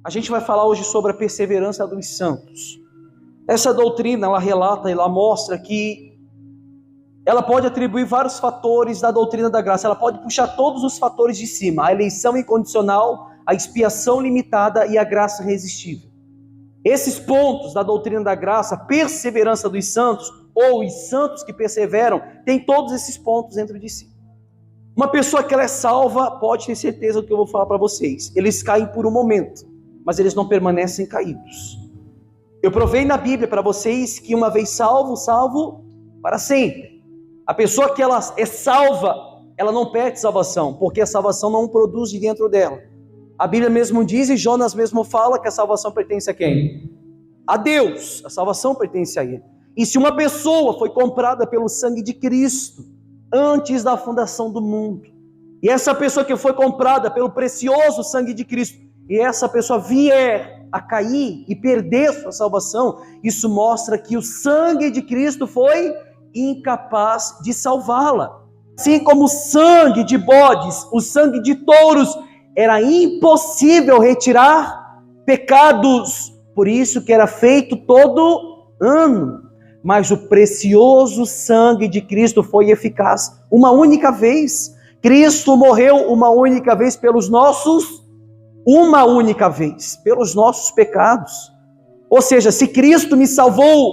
A gente vai falar hoje sobre a perseverança dos santos. Essa doutrina, ela relata, ela mostra que ela pode atribuir vários fatores da doutrina da graça. Ela pode puxar todos os fatores de cima: a eleição incondicional, a expiação limitada e a graça irresistível. Esses pontos da doutrina da graça, perseverança dos santos, ou os santos que perseveram, tem todos esses pontos dentro de si. Uma pessoa que ela é salva, pode ter certeza do que eu vou falar para vocês. Eles caem por um momento, mas eles não permanecem caídos. Eu provei na Bíblia para vocês que uma vez salvo, salvo para sempre. A pessoa que ela é salva, ela não perde salvação, porque a salvação não produz de dentro dela. A Bíblia mesmo diz, e Jonas mesmo fala, que a salvação pertence a quem? A Deus. A salvação pertence a Ele. E se uma pessoa foi comprada pelo sangue de Cristo, antes da fundação do mundo, e essa pessoa que foi comprada pelo precioso sangue de Cristo, e essa pessoa vier a cair e perder sua salvação, isso mostra que o sangue de Cristo foi incapaz de salvá-la. Assim como o sangue de bodes, o sangue de touros, era impossível retirar pecados, por isso que era feito todo ano. Mas o precioso sangue de Cristo foi eficaz uma única vez. Cristo morreu uma única vez pelos nossos pecados. Ou seja, se Cristo me salvou,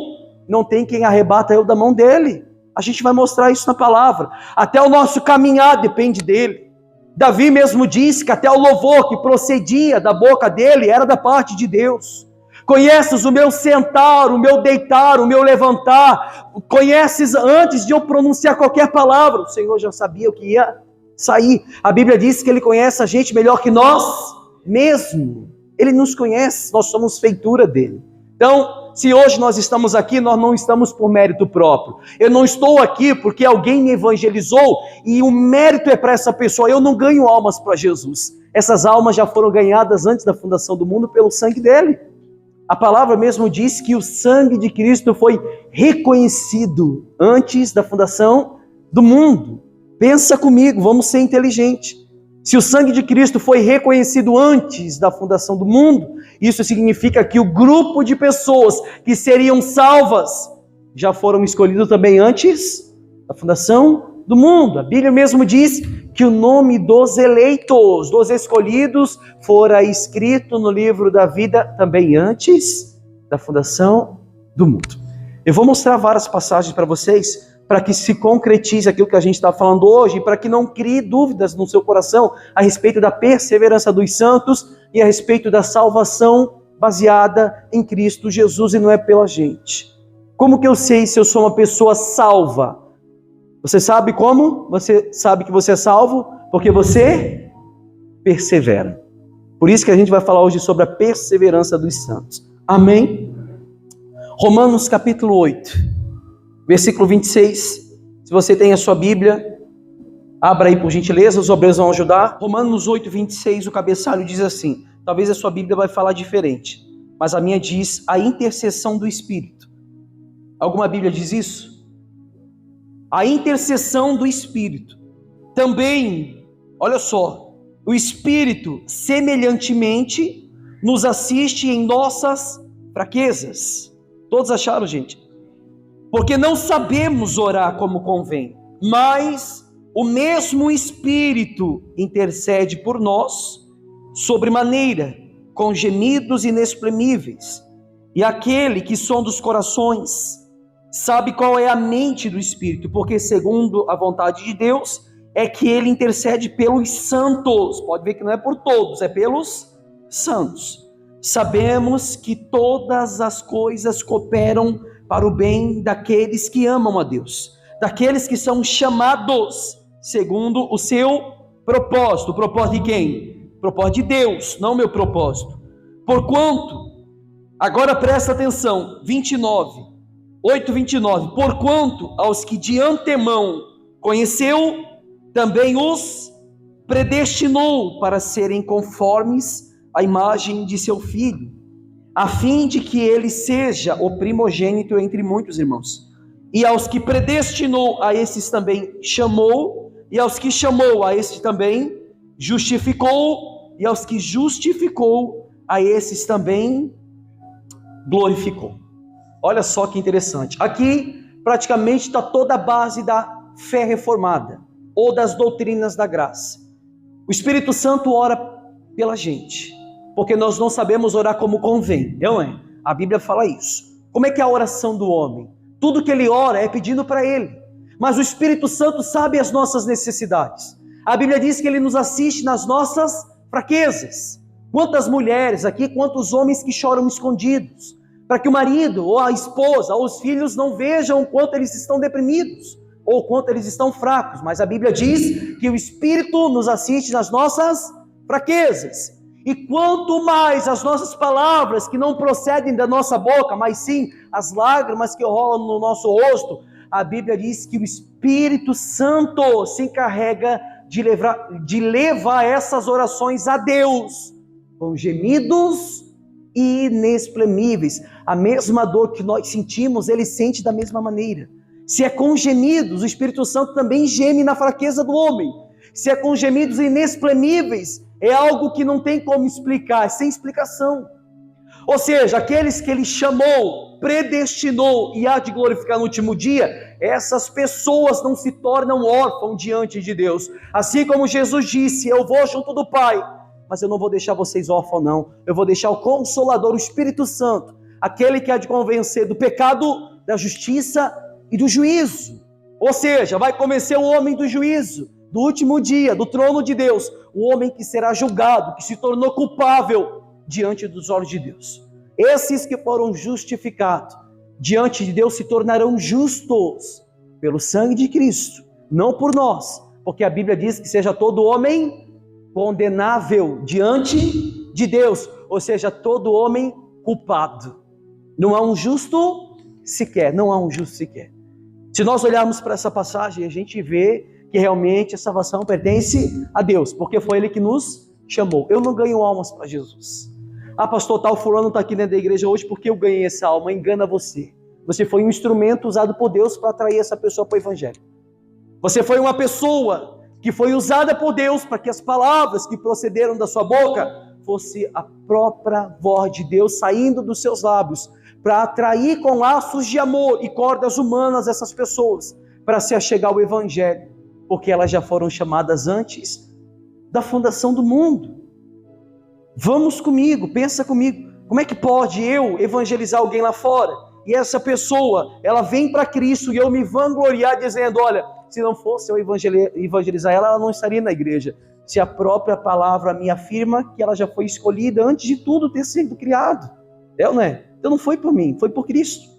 não tem quem arrebata eu da mão dele. A gente vai mostrar isso na palavra. Até o nosso caminhar depende dele. Davi mesmo disse que até o louvor que procedia da boca dele era da parte de Deus. Conheces o meu sentar, o meu deitar, o meu levantar. Conheces antes de eu pronunciar qualquer palavra. O Senhor já sabia o que ia sair. A Bíblia diz que Ele conhece a gente melhor que nós mesmo. Ele nos conhece, nós somos feitura dele. Então, se hoje nós estamos aqui, nós não estamos por mérito próprio. Eu não estou aqui porque alguém me evangelizou e o mérito é para essa pessoa. Eu não ganho almas para Jesus. Essas almas já foram ganhadas antes da fundação do mundo pelo sangue dele. A palavra mesmo diz que o sangue de Cristo foi reconhecido antes da fundação do mundo. Pensa comigo, vamos ser inteligentes. Se o sangue de Cristo foi reconhecido antes da fundação do mundo, isso significa que o grupo de pessoas que seriam salvas já foram escolhidos também antes da fundação do mundo. A Bíblia mesmo diz que o nome dos eleitos, dos escolhidos, fora escrito no livro da vida também antes da fundação do mundo. Eu vou mostrar várias passagens para vocês, para que se concretize aquilo que a gente está falando hoje, para que não crie dúvidas no seu coração a respeito da perseverança dos santos e a respeito da salvação baseada em Cristo Jesus e não é pela gente. Como que eu sei se eu sou uma pessoa salva? Você sabe como? Você sabe que você é salvo? Porque você persevera. Por isso que a gente vai falar hoje sobre a perseverança dos santos. Amém? Romanos capítulo 8. Versículo 26, se você tem a sua Bíblia, abra aí por gentileza, os obreiros vão ajudar. Romanos 8, 26, o cabeçalho diz assim, talvez a sua Bíblia vai falar diferente, mas a minha diz a intercessão do Espírito. Alguma Bíblia diz isso? A intercessão do Espírito. Também, olha só, o Espírito semelhantemente nos assiste em nossas fraquezas. Todos acharam, gente? Porque não sabemos orar como convém, mas o mesmo Espírito intercede por nós, sobremaneira, com gemidos inexprimíveis. E aquele que sonda os corações, sabe qual é a mente do Espírito, porque segundo a vontade de Deus, é que ele intercede pelos santos. Pode ver que não é por todos, é pelos santos. Sabemos que todas as coisas cooperam para o bem daqueles que amam a Deus, daqueles que são chamados segundo o seu propósito. O propósito de quem? O propósito de Deus, não o meu propósito. Porquanto, agora presta atenção, 8:29, porquanto aos que de antemão conheceu, também os predestinou para serem conformes à imagem de seu Filho, a fim de que ele seja o primogênito entre muitos irmãos. E aos que predestinou, a esses também chamou, e aos que chamou, a esses também justificou, e aos que justificou, a esses também glorificou. Olha só que interessante. Aqui praticamente está toda a base da fé reformada, ou das doutrinas da graça. O Espírito Santo ora pela gente, porque nós não sabemos orar como convém, não é? A Bíblia fala isso. Como é que é a oração do homem? Tudo que ele ora é pedindo para ele, mas o Espírito Santo sabe as nossas necessidades. A Bíblia diz que ele nos assiste nas nossas fraquezas. Quantas mulheres aqui, quantos homens que choram escondidos, para que o marido, ou a esposa, ou os filhos não vejam o quanto eles estão deprimidos, ou o quanto eles estão fracos, mas a Bíblia diz que o Espírito nos assiste nas nossas fraquezas. E quanto mais as nossas palavras, que não procedem da nossa boca, mas sim as lágrimas que rolam no nosso rosto, a Bíblia diz que o Espírito Santo se encarrega de levar essas orações a Deus, com gemidos inexprimíveis. A mesma dor que nós sentimos, ele sente da mesma maneira. Se é com gemidos, o Espírito Santo também geme na fraqueza do homem. Se é com gemidos inexprimíveis, é algo que não tem como explicar, é sem explicação. Ou seja, aqueles que ele chamou, predestinou e há de glorificar no último dia, essas pessoas não se tornam órfãos diante de Deus. Assim como Jesus disse, eu vou junto do Pai, mas eu não vou deixar vocês órfãos não. Eu vou deixar o Consolador, o Espírito Santo, aquele que há de convencer do pecado, da justiça e do juízo. Ou seja, vai convencer o homem do juízo, do último dia, do trono de Deus, o homem que será julgado, que se tornou culpável diante dos olhos de Deus. Esses que foram justificados diante de Deus se tornarão justos pelo sangue de Cristo, não por nós, porque a Bíblia diz que seja todo homem condenável diante de Deus, ou seja, todo homem culpado. Não há um justo sequer, não há um justo sequer. Se nós olharmos para essa passagem, a gente vê que realmente a salvação pertence a Deus, porque foi Ele que nos chamou. Eu não ganho almas para Jesus. Ah, pastor, tal fulano está aqui dentro da igreja hoje porque eu ganhei essa alma. Engana você. Você foi um instrumento usado por Deus para atrair essa pessoa para o Evangelho. Você foi uma pessoa que foi usada por Deus para que as palavras que procederam da sua boca fosse a própria voz de Deus saindo dos seus lábios, para atrair com laços de amor e cordas humanas essas pessoas, para se achegar ao Evangelho, porque elas já foram chamadas antes da fundação do mundo. Vamos comigo, pensa comigo, como é que pode eu evangelizar alguém lá fora, e essa pessoa, ela vem para Cristo, e eu me vangloriar dizendo, olha, se não fosse eu evangelizar ela, ela não estaria na igreja, se a própria palavra me afirma que ela já foi escolhida antes de tudo ter sido criado, é ou não é? Então não foi por mim, foi por Cristo.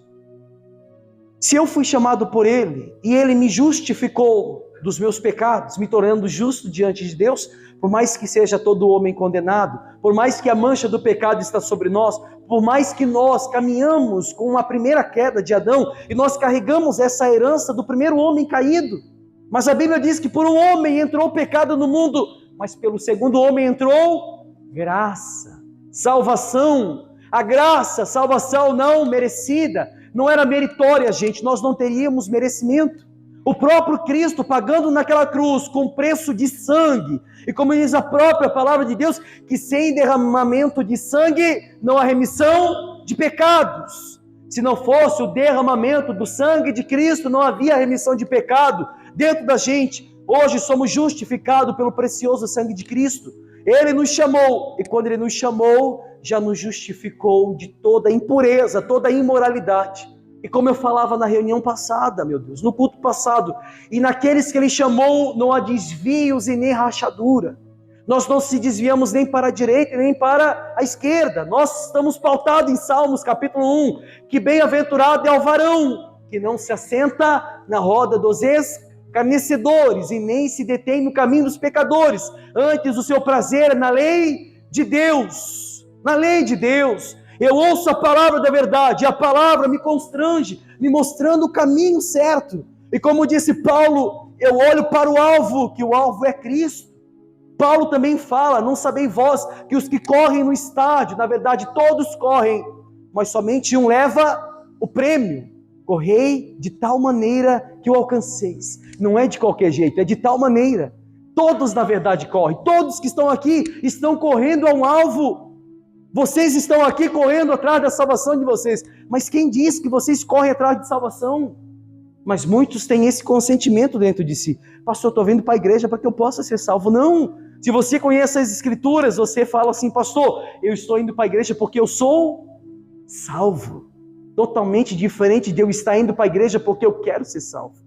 Se eu fui chamado por Ele, e Ele me justificou dos meus pecados, me tornando justo diante de Deus, por mais que seja todo homem condenado, por mais que a mancha do pecado está sobre nós, por mais que nós caminhamos com a primeira queda de Adão, e nós carregamos essa herança do primeiro homem caído, mas a Bíblia diz que por um homem entrou o pecado no mundo, mas pelo segundo homem entrou graça, salvação. A graça, a salvação não merecida, não era meritória, gente, nós não teríamos merecimento. O próprio Cristo pagando naquela cruz com preço de sangue, e como diz a própria palavra de Deus, que sem derramamento de sangue não há remissão de pecados. Se não fosse o derramamento do sangue de Cristo, não havia remissão de pecado dentro da gente. Hoje somos justificados pelo precioso sangue de Cristo. Ele nos chamou, e quando Ele nos chamou, já nos justificou de toda impureza, toda imoralidade. E como eu falava na reunião passada, meu Deus, no culto passado, e naqueles que Ele chamou, não há desvios e nem rachadura. Nós não se desviamos nem para a direita nem para a esquerda. Nós estamos pautados em Salmos capítulo 1, que bem-aventurado é o varão, que não se assenta na roda dos escarnecedores e nem se detém no caminho dos pecadores. Antes o seu prazer é na lei de Deus, na lei de Deus. Eu ouço a palavra da verdade, e a palavra me constrange, me mostrando o caminho certo. E como disse Paulo, eu olho para o alvo, que o alvo é Cristo. Paulo também fala, não sabeis vós que os que correm no estádio, na verdade todos correm, mas somente um leva o prêmio. Correi de tal maneira que o alcanceis. Não é de qualquer jeito, é de tal maneira. Todos na verdade correm, todos que estão aqui estão correndo a um alvo. Vocês estão aqui correndo atrás da salvação de vocês. Mas quem diz que vocês correm atrás de salvação? Mas muitos têm esse consentimento dentro de si. Pastor, eu estou vindo para a igreja para que eu possa ser salvo. Não! Se você conhece as Escrituras, você fala assim, pastor, eu estou indo para a igreja porque eu sou salvo. Totalmente diferente de eu estar indo para a igreja porque eu quero ser salvo.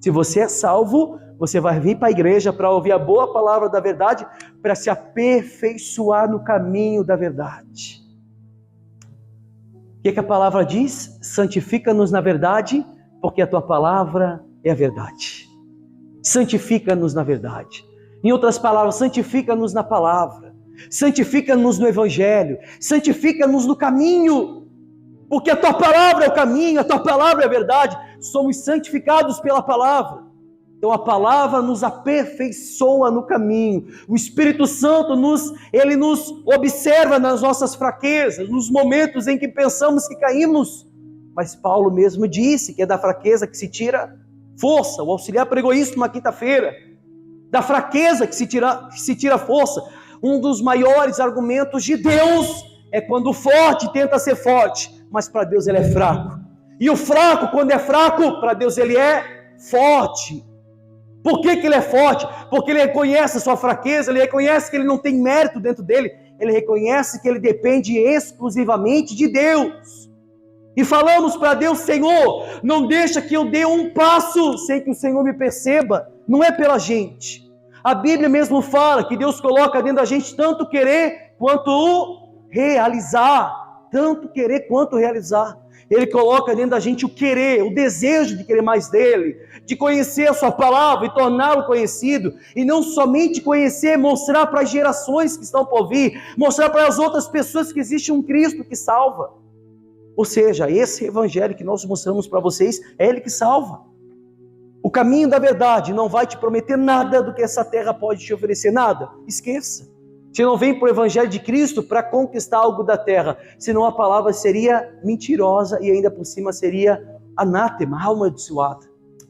Se você é salvo, você vai vir para a igreja para ouvir a boa palavra da verdade, para se aperfeiçoar no caminho da verdade. O que a palavra diz? Santifica-nos na verdade, porque a tua palavra é a verdade. Santifica-nos na verdade. Em outras palavras, santifica-nos na palavra. Santifica-nos no evangelho. Santifica-nos no caminho. Porque a tua palavra é o caminho, a tua palavra é a verdade. Somos santificados pela palavra. Então a palavra nos aperfeiçoa no caminho. O Espírito Santo ele nos observa nas nossas fraquezas, nos momentos em que pensamos que caímos. Mas Paulo mesmo disse que é da fraqueza que se tira força. O auxiliar pregou isso numa quinta-feira. Da fraqueza que se tira força. Um dos maiores argumentos de Deus é quando o forte tenta ser forte, mas para Deus ele é fraco. E o fraco, quando é fraco, para Deus ele é forte. Por que ele é forte? Porque ele reconhece a sua fraqueza, ele reconhece que ele não tem mérito dentro dele, ele reconhece que ele depende exclusivamente de Deus. E falamos para Deus, Senhor, não deixa que eu dê um passo sem que o Senhor me perceba. Não é pela gente. A Bíblia mesmo fala que Deus coloca dentro da gente tanto querer quanto o realizar. Tanto querer quanto realizar. Ele coloca dentro da gente o querer, o desejo de querer mais dele, de conhecer a sua palavra e torná-lo conhecido, e não somente conhecer, mostrar para as gerações que estão por vir, mostrar para as outras pessoas que existe um Cristo que salva. Ou seja, esse evangelho que nós mostramos para vocês, é ele que salva. O caminho da verdade não vai te prometer nada do que essa terra pode te oferecer, nada. Esqueça. Você não vem para o evangelho de Cristo para conquistar algo da terra, senão a palavra seria mentirosa e ainda por cima seria anátema,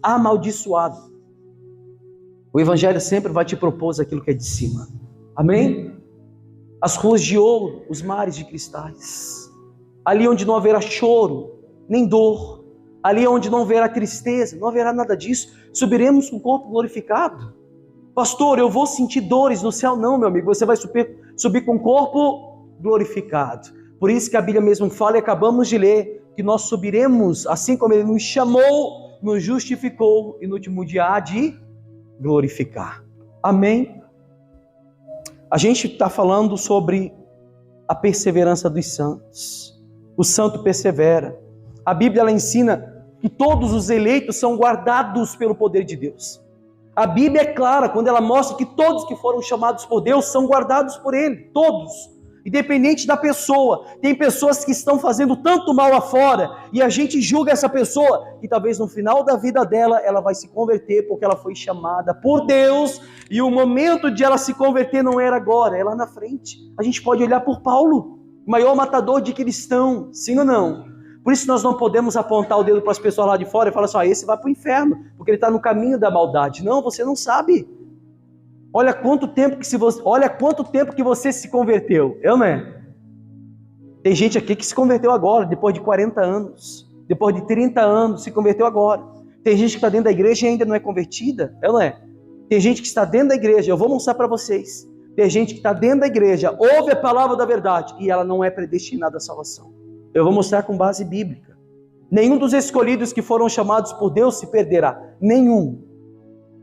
amaldiçoada. O evangelho sempre vai te propor aquilo que é de cima. Amém? As ruas de ouro, os mares de cristais. Ali onde não haverá choro, nem dor. Ali onde não haverá tristeza, não haverá nada disso. Subiremos com o corpo glorificado. Pastor, eu vou sentir dores no céu? Não, meu amigo, você vai subir com o corpo glorificado. Por isso que a Bíblia mesmo fala, e acabamos de ler, que nós subiremos, assim como Ele nos chamou, nos justificou, e no último dia há de glorificar. Amém? A gente está falando sobre a perseverança dos santos. O santo persevera. A Bíblia ela ensina que todos os eleitos são guardados pelo poder de Deus. A Bíblia é clara quando ela mostra que todos que foram chamados por Deus são guardados por Ele, todos, independente da pessoa. Tem pessoas que estão fazendo tanto mal afora e a gente julga essa pessoa que talvez no final da vida dela ela vai se converter porque ela foi chamada por Deus e o momento de ela se converter não era agora, é lá na frente. A gente pode olhar por Paulo, o maior matador de cristão, sim ou não? Por isso nós não podemos apontar o dedo para as pessoas lá de fora e falar assim, esse vai para o inferno, porque ele está no caminho da maldade. Não, você não sabe. Olha quanto tempo que você se converteu, eu não é? Tem gente aqui que se converteu agora, depois de 40 anos, depois de 30 anos, se converteu agora. Tem gente que está dentro da igreja e ainda não é convertida, eu não é? Tem gente que está dentro da igreja, eu vou mostrar para vocês. Tem gente que está dentro da igreja, ouve a palavra da verdade e ela não é predestinada à salvação. Eu vou mostrar com base bíblica. Nenhum dos escolhidos que foram chamados por Deus se perderá. Nenhum.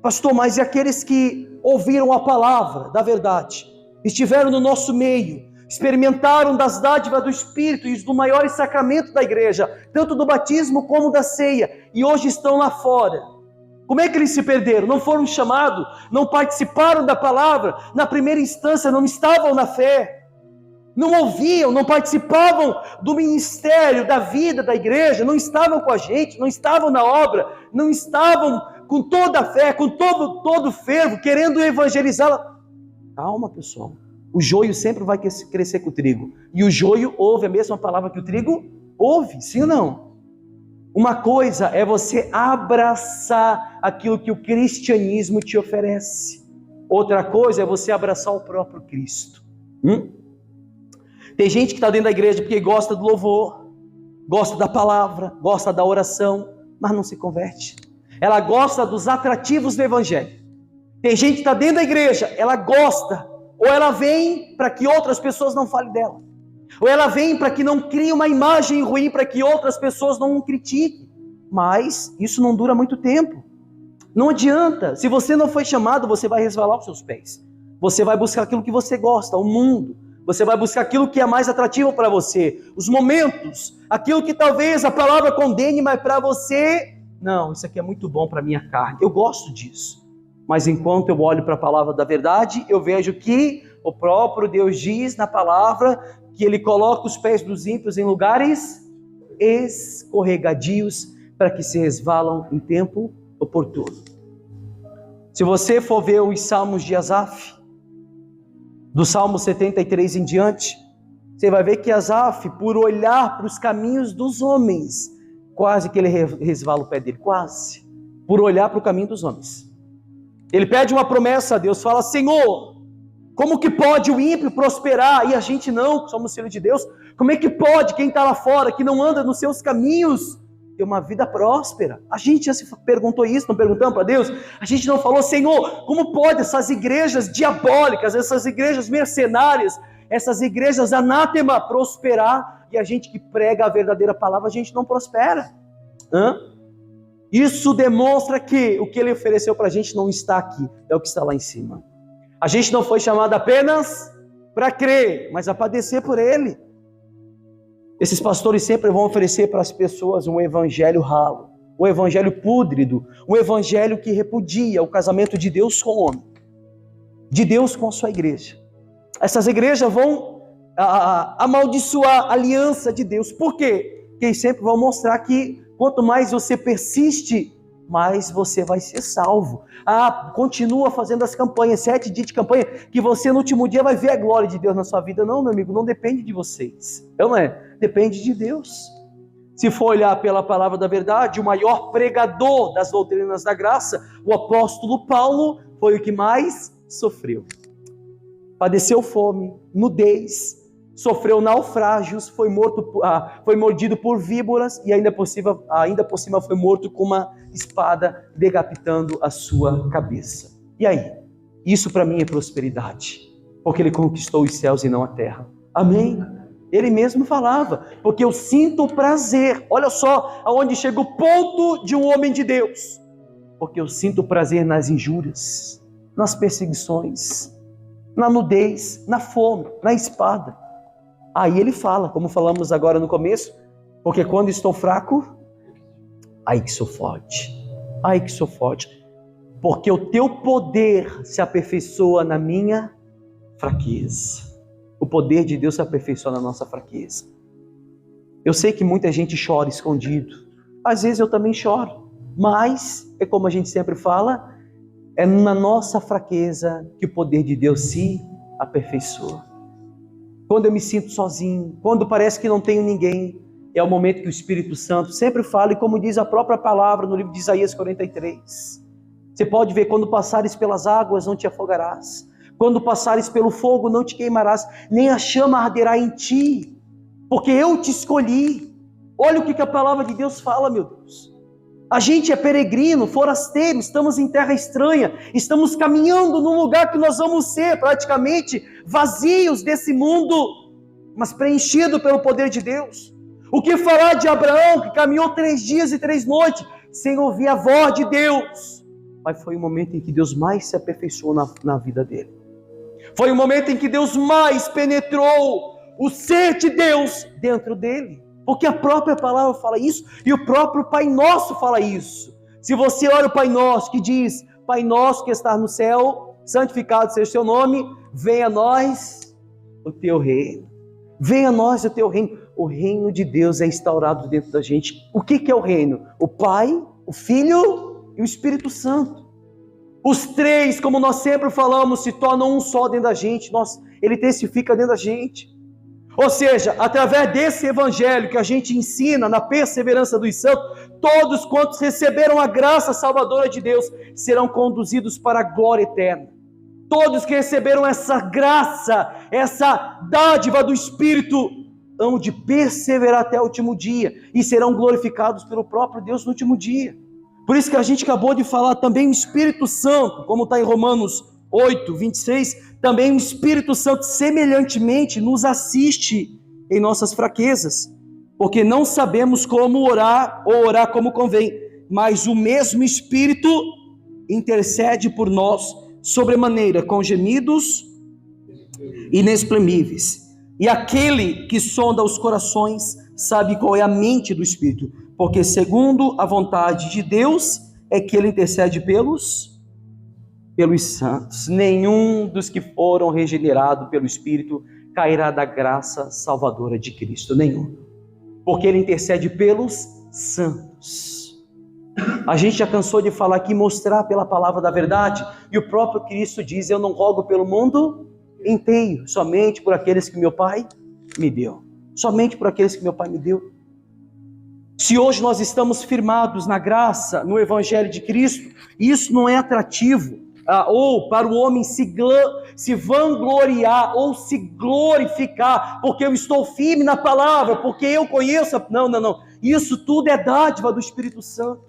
Pastor, mas e aqueles que ouviram a palavra da verdade, estiveram no nosso meio, experimentaram das dádivas do Espírito e do maior sacramento da igreja, tanto do batismo como da ceia, e hoje estão lá fora. Como é que eles se perderam? Não foram chamados, não participaram da palavra, na primeira instância não estavam na fé. Não ouviam, não participavam do ministério, da vida da igreja, não estavam com a gente, não estavam na obra, não estavam com toda a fé, com todo o fervo, querendo evangelizá-la. Calma, pessoal. O joio sempre vai crescer com o trigo. E o joio ouve a mesma palavra que o trigo ouve, sim ou não? Uma coisa é você abraçar aquilo que o cristianismo te oferece. Outra coisa é você abraçar o próprio Cristo. Tem gente que está dentro da igreja porque gosta do louvor, gosta da palavra, gosta da oração, mas não se converte. Ela gosta dos atrativos do evangelho. Tem gente que está dentro da igreja, ela gosta, ou ela vem para que outras pessoas não falem dela, ou ela vem para que não crie uma imagem ruim, para que outras pessoas não critiquem, mas isso não dura muito tempo. Não adianta, se você não foi chamado, você vai resvalar os seus pés, você vai buscar aquilo que você gosta, o mundo, você vai buscar aquilo que é mais atrativo para você, os momentos, aquilo que talvez a palavra condene, mas para você, não, isso aqui é muito bom para a minha carne, eu gosto disso. Mas enquanto eu olho para a palavra da verdade, eu vejo que o próprio Deus diz na palavra que Ele coloca os pés dos ímpios em lugares escorregadios para que se resvalam em tempo oportuno. Se você for ver os salmos de Asaf, do Salmo 73 em diante, você vai ver que Asaf, por olhar para os caminhos dos homens, quase que ele resvala o pé dele, quase, por olhar para o caminho dos homens. Ele pede uma promessa a Deus, fala: Senhor, como que pode o ímpio prosperar e a gente não, que somos filhos de Deus? Como é que pode quem está lá fora, que não anda nos seus caminhos, ter uma vida próspera? A gente já se perguntou isso, não perguntamos para Deus? A gente não falou: Senhor, como pode essas igrejas diabólicas, essas igrejas mercenárias, essas igrejas anátema prosperar, e a gente que prega a verdadeira palavra, a gente não prospera? Isso demonstra que o que Ele ofereceu para a gente não está aqui, é o que está lá em cima. A gente não foi chamado apenas para crer, mas a padecer por Ele. Esses pastores sempre vão oferecer para as pessoas um evangelho ralo, um evangelho púdrido, um evangelho que repudia o casamento de Deus com o homem, de Deus com a sua igreja. Essas igrejas vão amaldiçoar a aliança de Deus. Por quê? Porque eles sempre vão mostrar que quanto mais você persiste, mais você vai ser salvo. Continua fazendo as campanhas, 7 dias de campanha, que você no último dia vai ver a glória de Deus na sua vida. Não, meu amigo, não depende de vocês. Não é? Depende de Deus. Se for olhar pela palavra da verdade, o maior pregador das doutrinas da graça, o apóstolo Paulo, foi o que mais sofreu. Padeceu fome, nudez, sofreu naufrágios, foi mordido por víboras e ainda por cima foi morto com uma espada decapitando a sua cabeça. E aí? Isso para mim é prosperidade, porque ele conquistou os céus e não a terra. Amém? Ele mesmo falava, porque eu sinto prazer. Olha só aonde chega o ponto de um homem de Deus. Porque eu sinto prazer nas injúrias, nas perseguições, na nudez, na fome, na espada. Aí ele fala, como falamos agora no começo, porque quando estou fraco, aí que sou forte. Aí que sou forte. Porque o teu poder se aperfeiçoa na minha fraqueza. O poder de Deus se aperfeiçoa na nossa fraqueza. Eu sei que muita gente chora escondido. Às vezes eu também choro. Mas, é como a gente sempre fala, é na nossa fraqueza que o poder de Deus se aperfeiçoa. Quando eu me sinto sozinho, quando parece que não tenho ninguém, é o momento que o Espírito Santo sempre fala, e como diz a própria palavra no livro de Isaías 43. Você pode ver: quando passares pelas águas, não te afogarás. Quando passares pelo fogo, não te queimarás, nem a chama arderá em ti, porque eu te escolhi. Olha o que a palavra de Deus fala, meu Deus. A gente é peregrino, forasteiro, estamos em terra estranha, estamos caminhando num lugar que nós vamos ser praticamente vazios desse mundo, mas preenchido pelo poder de Deus. O que falar de Abraão, que caminhou 3 dias e 3 noites, sem ouvir a voz de Deus? Mas foi o momento em que Deus mais se aperfeiçoou na vida dele. Foi o momento em que Deus mais penetrou o ser de Deus dentro dele. Porque a própria palavra fala isso, e o próprio Pai Nosso fala isso. Se você olha o Pai Nosso, que diz: Pai Nosso que está no céu, santificado seja o seu nome, venha a nós o teu reino. Venha a nós o teu reino. O reino de Deus é instaurado dentro da gente. O que é o reino? O Pai, o Filho e o Espírito Santo. Os 3, como nós sempre falamos, se tornam um só dentro da gente. Ele testifica dentro da gente. Ou seja, através desse evangelho que a gente ensina na perseverança dos santos, todos quantos receberam a graça salvadora de Deus serão conduzidos para a glória eterna. Todos que receberam essa graça, essa dádiva do Espírito, hão de perseverar até o último dia e serão glorificados pelo próprio Deus no último dia. Por isso que a gente acabou de falar também o Espírito Santo, como está em Romanos 8, 26, também o Espírito Santo semelhantemente nos assiste em nossas fraquezas, porque não sabemos como orar ou orar como convém, mas o mesmo Espírito intercede por nós sobremaneira com gemidos inexprimíveis. E aquele que sonda os corações sabe qual é a mente do Espírito, porque segundo a vontade de Deus é que ele intercede pelos santos. Nenhum dos que foram regenerados pelo Espírito cairá da graça salvadora de Cristo, nenhum, porque ele intercede pelos santos. A gente já cansou de falar aqui, mostrar pela palavra da verdade, e o próprio Cristo diz: eu não rogo pelo mundo inteiro, somente por aqueles que meu Pai me deu, somente por aqueles que meu Pai me deu. Se hoje nós estamos firmados na graça, no Evangelho de Cristo, isso não é atrativo, ou para o homem se vangloriar, ou se glorificar, porque eu estou firme na palavra, porque eu conheço, não, isso tudo é dádiva do Espírito Santo,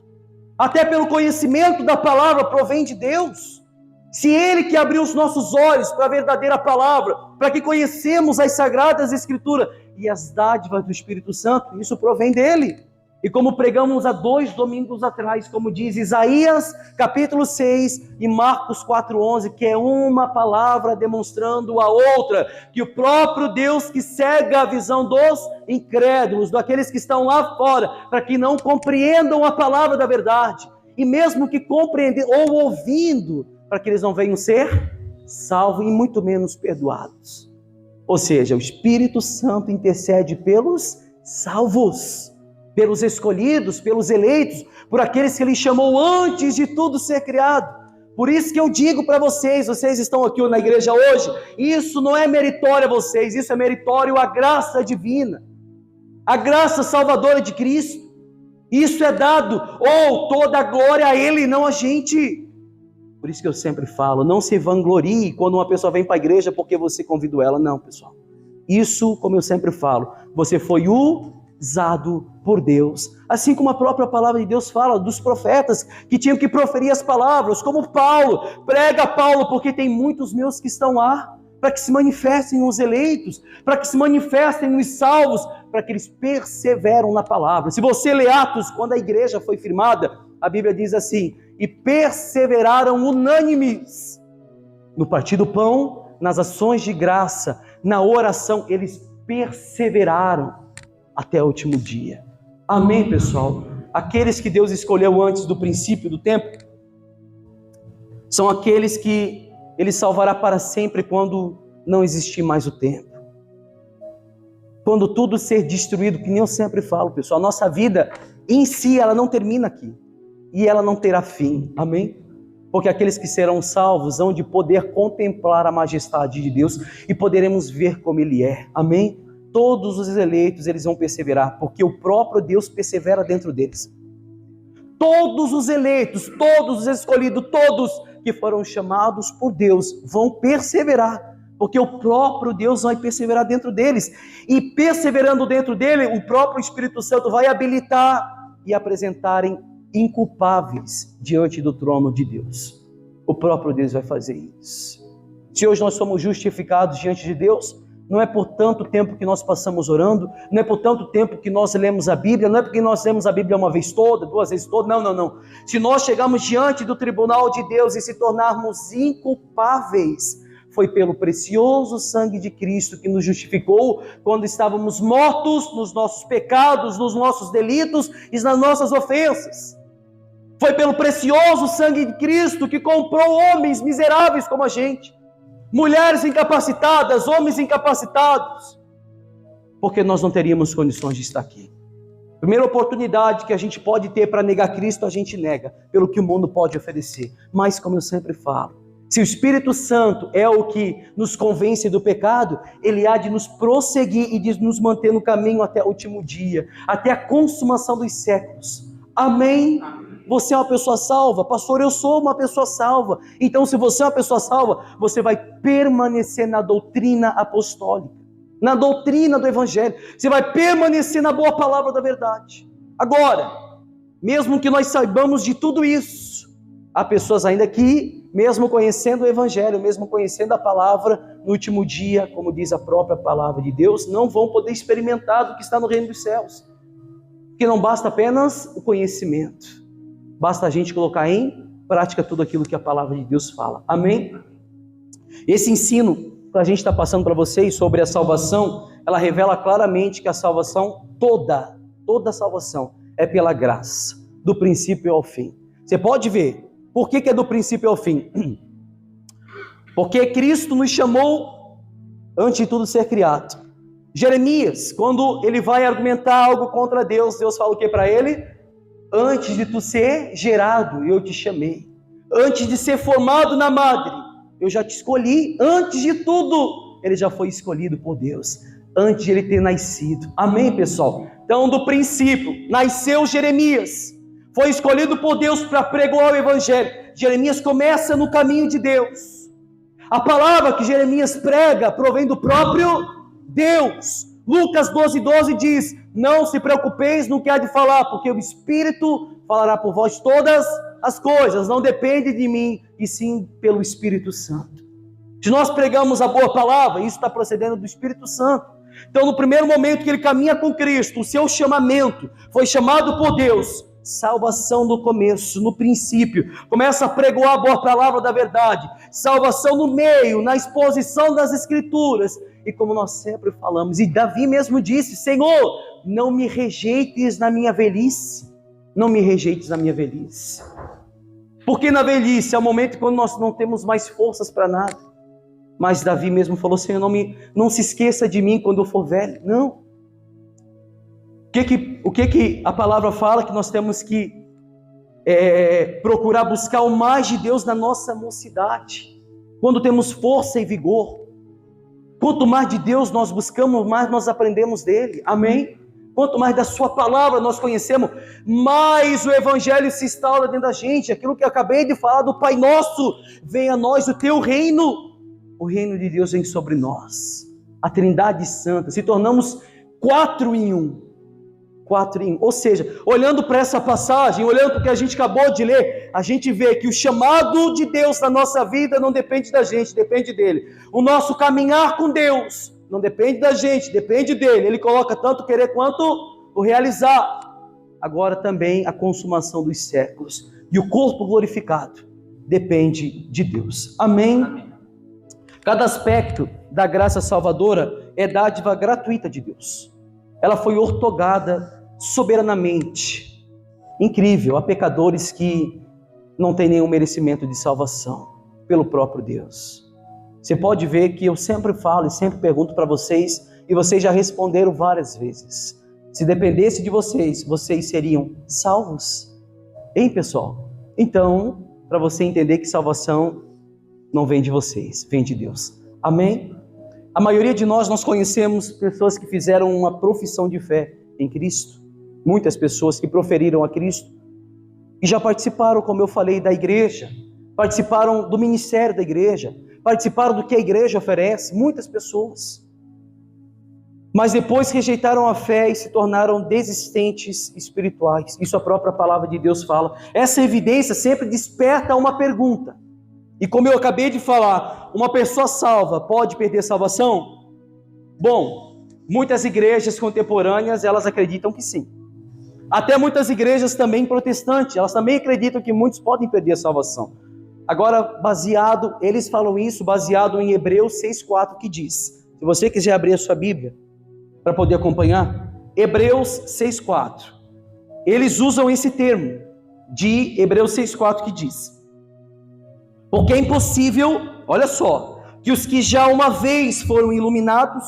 até pelo conhecimento da palavra provém de Deus. Se Ele que abriu os nossos olhos para a verdadeira palavra, para que conhecemos as Sagradas Escrituras e as dádivas do Espírito Santo, isso provém dEle. E como pregamos há 2 domingos atrás, como diz Isaías capítulo 6 e Marcos 4:11, que é uma palavra demonstrando a outra, que o próprio Deus que cega a visão dos incrédulos, daqueles que estão lá fora, para que não compreendam a palavra da verdade, e mesmo que compreendem ou ouvindo, para que eles não venham ser salvos e muito menos perdoados. Ou seja, o Espírito Santo intercede pelos salvos, pelos escolhidos, pelos eleitos, por aqueles que Ele chamou antes de tudo ser criado. Por isso que eu digo para vocês estão aqui na igreja hoje, isso não é meritório a vocês, isso é meritório à graça divina, a graça salvadora de Cristo. Isso é dado, ou toda a glória a Ele, não a gente. Por isso que eu sempre falo, não se vanglorie quando uma pessoa vem para a igreja porque você convidou ela. Não, pessoal. Isso, como eu sempre falo, você foi usado por Deus. Assim como a própria palavra de Deus fala dos profetas que tinham que proferir as palavras, como Paulo. Prega, Paulo, porque tem muitos meus que estão lá, para que se manifestem os eleitos, para que se manifestem os salvos, para que eles perseveram na palavra. Se você lê Atos, quando a igreja foi firmada, a Bíblia diz assim: e perseveraram unânimes no partir do pão, nas ações de graça, na oração, eles perseveraram até o último dia. Amém, pessoal? Aqueles que Deus escolheu antes do princípio do tempo, são aqueles que Ele salvará para sempre quando não existir mais o tempo. Quando tudo ser destruído, que nem eu sempre falo, pessoal, a nossa vida em si, ela não termina aqui. E ela não terá fim, amém? Porque aqueles que serão salvos hão de poder contemplar a majestade de Deus e poderemos ver como Ele é, amém? Todos os eleitos, eles vão perseverar, porque o próprio Deus persevera dentro deles. Todos os eleitos, todos os escolhidos, todos que foram chamados por Deus vão perseverar, porque o próprio Deus vai perseverar dentro deles. E perseverando dentro dele, o próprio Espírito Santo vai habilitar e apresentarem inculpáveis diante do trono de Deus. O próprio Deus vai fazer isso. Se hoje nós somos justificados diante de Deus, não é por tanto tempo que nós passamos orando, não é por tanto tempo que nós lemos a Bíblia, não é porque nós lemos a Bíblia uma vez toda, 2 vezes toda, não. Se nós chegarmos diante do tribunal de Deus e se tornarmos inculpáveis, foi pelo precioso sangue de Cristo que nos justificou quando estávamos mortos nos nossos pecados, nos nossos delitos e nas nossas ofensas. Foi pelo precioso sangue de Cristo que comprou homens miseráveis como a gente, mulheres incapacitadas, homens incapacitados, porque nós não teríamos condições de estar aqui. Primeira oportunidade que a gente pode ter para negar Cristo, a gente nega, pelo que o mundo pode oferecer. Mas, como eu sempre falo, se o Espírito Santo é o que nos convence do pecado, Ele há de nos prosseguir e de nos manter no caminho até o último dia, até a consumação dos séculos. Amém? você é uma pessoa salva. Pastor, eu sou uma pessoa salva. Então, se você é uma pessoa salva, você vai permanecer na doutrina apostólica, na doutrina do Evangelho. Você vai permanecer na boa palavra da verdade. Agora, mesmo que nós saibamos de tudo isso, há pessoas ainda que, mesmo conhecendo o Evangelho, mesmo conhecendo a palavra, no último dia, como diz a própria palavra de Deus, não vão poder experimentar do que está no reino dos céus. Porque não basta apenas o conhecimento, basta a gente colocar em prática tudo aquilo que a palavra de Deus fala. Amém? Esse ensino que a gente está passando para vocês sobre a salvação, ela revela claramente que a salvação, toda a salvação, é pela graça, do princípio ao fim. Você pode ver, por que é do princípio ao fim? Porque Cristo nos chamou antes de tudo ser criado. Jeremias, quando ele vai argumentar algo contra Deus, Deus fala o que para ele? Antes de tu ser gerado, eu te chamei. Antes de ser formado na madre, eu já te escolhi. Antes de tudo, ele já foi escolhido por Deus. Antes de ele ter nascido. Amém, pessoal? Então, do princípio, nasceu Jeremias. Foi escolhido por Deus para pregoar o Evangelho. Jeremias começa no caminho de Deus. A palavra que Jeremias prega provém do próprio Deus. Lucas 12:12 diz: não se preocupeis no que há de falar, porque o Espírito falará por vós todas as coisas. Não depende de mim, e sim pelo Espírito Santo. Se nós pregamos a boa palavra, isso está procedendo do Espírito Santo. Então, no primeiro momento que ele caminha com Cristo, o seu chamamento foi chamado por Deus. Salvação no começo, no princípio, começa a pregoar a boa palavra da verdade. Salvação no meio, na exposição das Escrituras. E como nós sempre falamos, e Davi mesmo disse: Senhor, não me rejeites na minha velhice. Não me rejeites na minha velhice. Porque na velhice é o momento quando nós não temos mais forças para nada. Mas Davi mesmo falou: Senhor, não se esqueça de mim quando eu for velho. Não. O que a palavra fala? Que nós temos que procurar buscar o mais de Deus na nossa mocidade, quando temos força e vigor. Quanto mais de Deus nós buscamos, mais nós aprendemos dele. Amém? Quanto mais da sua palavra nós conhecemos, mais o Evangelho se instaura dentro da gente. Aquilo que eu acabei de falar do Pai Nosso: venha a nós o teu reino. O reino de Deus vem sobre nós. A Trindade Santa. Se tornamos 4 em 1. Ou seja, olhando para essa passagem, olhando para o que a gente acabou de ler, a gente vê que o chamado de Deus na nossa vida não depende da gente, depende dele. O nosso caminhar com Deus não depende da gente, depende dele. Ele coloca tanto o querer quanto o realizar. Agora também a consumação dos séculos e o corpo glorificado depende de Deus. Amém? Amém. Cada aspecto da graça salvadora é dádiva gratuita de Deus. Ela foi ortogada soberanamente. Incrível, há pecadores que não têm nenhum merecimento de salvação pelo próprio Deus. Você pode ver que eu sempre falo e sempre pergunto para vocês, e vocês já responderam várias vezes: se dependesse de vocês, vocês seriam salvos? Hein, pessoal? Então, para você entender que salvação não vem de vocês, vem de Deus. Amém? A maioria de nós conhecemos pessoas que fizeram uma profissão de fé em Cristo. Muitas pessoas que proferiram a Cristo e já participaram, como eu falei, da igreja, participaram do ministério da igreja, participaram do que a igreja oferece. Muitas pessoas. Mas depois rejeitaram a fé e se tornaram desistentes espirituais. Isso a própria palavra de Deus fala. Essa evidência sempre desperta uma pergunta. E como eu acabei de falar, uma pessoa salva pode perder salvação? Bom, muitas igrejas contemporâneas, elas acreditam que sim. Até muitas igrejas também protestantes, elas também acreditam que muitos podem perder a salvação. Agora, eles falam isso baseado em Hebreus 6,4, que diz, se você quiser abrir a sua Bíblia, para poder acompanhar, Hebreus 6,4. Eles usam esse termo, de Hebreus 6,4, que diz: porque é impossível, olha só, que os que já uma vez foram iluminados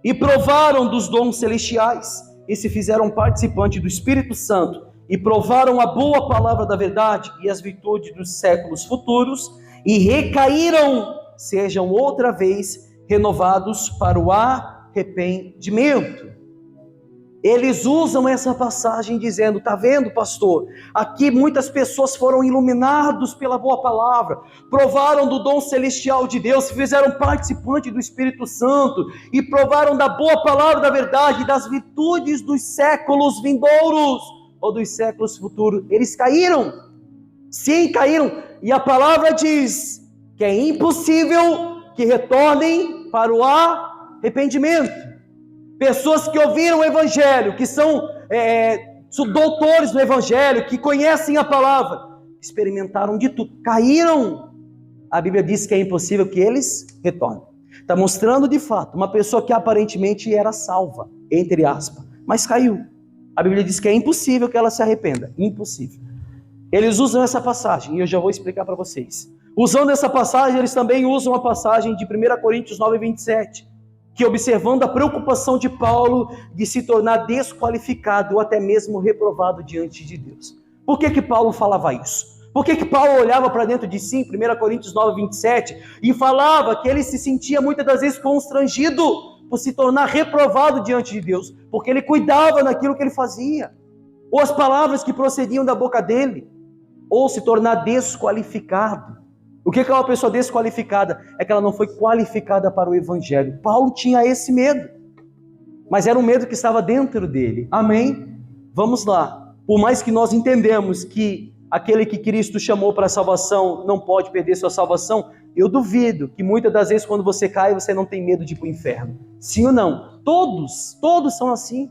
e provaram dos dons celestiais e se fizeram participantes do Espírito Santo e provaram a boa palavra da verdade e as virtudes dos séculos futuros e recaíram, sejam outra vez renovados para o arrependimento. Eles usam essa passagem dizendo, tá vendo, pastor? Aqui muitas pessoas foram iluminados pela boa palavra, provaram do dom celestial de Deus, se fizeram participante do Espírito Santo e provaram da boa palavra da verdade, das virtudes dos séculos vindouros ou dos séculos futuros. Eles caíram. Sim, caíram. E a palavra diz que é impossível que retornem para o arrependimento. Pessoas que ouviram o Evangelho, que são doutores do Evangelho, que conhecem a palavra, experimentaram de tudo, caíram. A Bíblia diz que é impossível que eles retornem. Está mostrando de fato uma pessoa que aparentemente era salva, entre aspas, mas caiu. A Bíblia diz que é impossível que ela se arrependa. Impossível. Eles usam essa passagem, e eu já vou explicar para vocês. Usando essa passagem, eles também usam a passagem de 1 Coríntios 9, 27, que observando a preocupação de Paulo de se tornar desqualificado ou até mesmo reprovado diante de Deus. Por que Paulo falava isso? Por que Paulo olhava para dentro de si, em 1 Coríntios 9, 27, e falava que ele se sentia muitas das vezes constrangido por se tornar reprovado diante de Deus, porque ele cuidava daquilo que ele fazia, ou as palavras que procediam da boca dele, ou se tornar desqualificado. O que é uma pessoa desqualificada? É que ela não foi qualificada para o Evangelho. Paulo tinha esse medo, mas era um medo que estava dentro dele. Amém? Vamos lá. Por mais que nós entendemos que aquele que Cristo chamou para a salvação não pode perder sua salvação, eu duvido que muitas das vezes quando você cai, você não tem medo de ir para o inferno. Sim ou não? Todos são assim.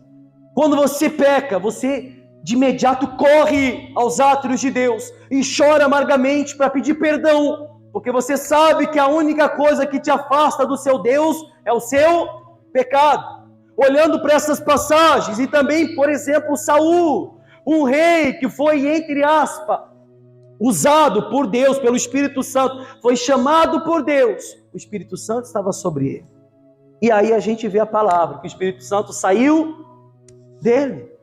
Quando você peca, você de imediato corre aos átrios de Deus e chora amargamente para pedir perdão, porque você sabe que a única coisa que te afasta do seu Deus é o seu pecado. Olhando para essas passagens, e também, por exemplo, Saul, um rei que foi, entre aspas, usado por Deus, pelo Espírito Santo, foi chamado por Deus, o Espírito Santo estava sobre ele. E aí a gente vê a palavra, que o Espírito Santo saiu dele.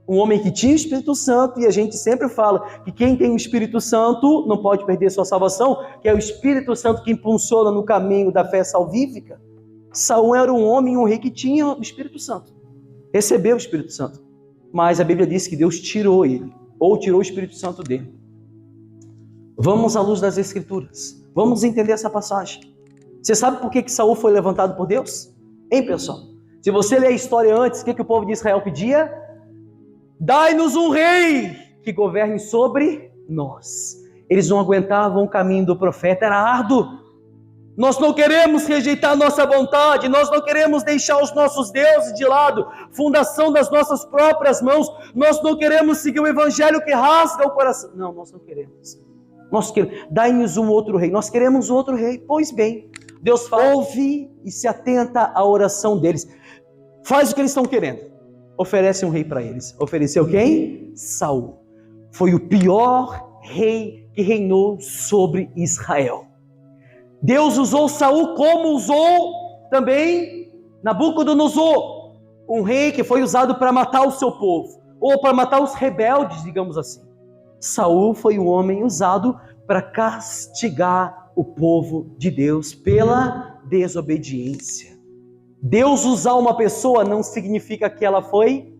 Um homem que tinha o Espírito Santo, e a gente sempre fala que quem tem o Espírito Santo não pode perder sua salvação, que é o Espírito Santo que impulsiona no caminho da fé salvífica. Saul era um homem, um rei que tinha o Espírito Santo, recebeu o Espírito Santo, mas a Bíblia diz que Deus tirou ele, ou tirou o Espírito Santo dele. Vamos à luz das Escrituras, vamos entender essa passagem. Você sabe por que Saul foi levantado por Deus? Hein, pessoal? Se você ler a história antes, o que o povo de Israel pedia? Dai-nos um rei que governe sobre nós. Eles não aguentavam o caminho do profeta, era árduo. Nós não queremos rejeitar a nossa vontade, nós não queremos deixar os nossos deuses de lado, fundação das nossas próprias mãos, nós não queremos seguir o evangelho que rasga o coração. Não, nós não queremos. Nós queremos, dai-nos um outro rei, nós queremos um outro rei. Pois bem, Deus ouve e se atenta à oração deles. Faz o que eles estão querendo. Oferece um rei para eles. Ofereceu quem? Saul. Foi o pior rei que reinou sobre Israel. Deus usou Saul como usou também Nabucodonosor, um rei que foi usado para matar o seu povo, ou para matar os rebeldes, digamos assim. Saul foi um homem usado para castigar o povo de Deus pela desobediência. Deus usar uma pessoa não significa que ela foi